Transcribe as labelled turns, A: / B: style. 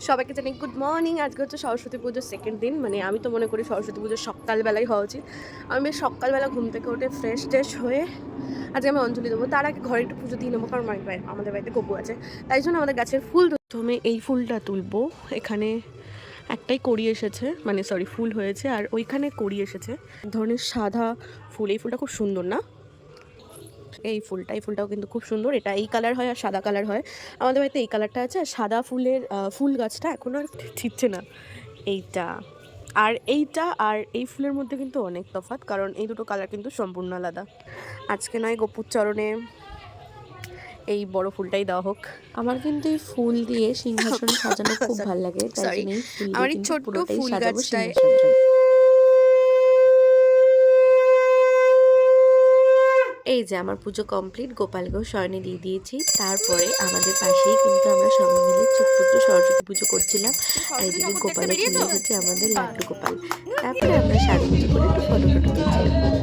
A: সবাইকে জানাই good morning. আজকে হচ্ছে সরস্বতী পুজোর সেকেন্ড দিন, মানে আমি তো মনে করি সরস্বতী পুজোর সকালবেলাই হওয়া উচিত। আমি বেশ সকালবেলা ঘুম থেকে উঠে ফ্রেশ ট্রেশ হয়ে আজকে আমি অঞ্জলি দেবো। তার আগে ঘরে একটু পুজো দিয়ে নেবো, কারণ আমাদের বাড়িতে গপু আছে, তাই জন্য আমাদের গাছের ফুল প্রথমে এই ফুলটা তুলবো। এখানে একটাই কড়ি এসেছে, মানে সরি ফুল হয়েছে, আর ওইখানে কড়ি এসেছে এক ধরনের সাদা ফুল। এই ফুলটা খুব সুন্দর না? এই ফুলটাও কিন্তু খুব সুন্দর। এটা এই কালার হয় আর সাদা কালার হয়। আমাদের বাড়িতে এই কালারটা আছে, আর সাদা ফুলের ফুল গাছটা এখন আর ঠিকছে না। এইটা আর এই ফুলের মধ্যে কিন্তু অনেক তফাৎ, কারণ এই দুটো কালার কিন্তু সম্পূর্ণ আলাদা। আজকে নয় গপুর চরণে এই বড় ফুলটাই দেওয়া হোক।
B: আমার কিন্তু এই ফুল দিয়ে সিংহাসন সাজানো খুব ভালো লাগে, তাই জন্য এই ফুল দিয়ে কিন্তু পুরোটাই সাজাবো সিংহাসনটা। এই যে আমার পুজো কমপ্লিট, গোপালকেও শয়নে দিয়ে দিয়েছি। তারপরে আমাদের পাশেই কিন্তু আমরা সবাই মিলে ছোট্ট সরস্বতী পুজো করছিলাম, আর এদিকে গোপালও চলে এসেছে, আমাদের লাড্ডু গোপাল। তারপরে আমরা সাজুগুজু করে একটু ফটো তুলছিলাম।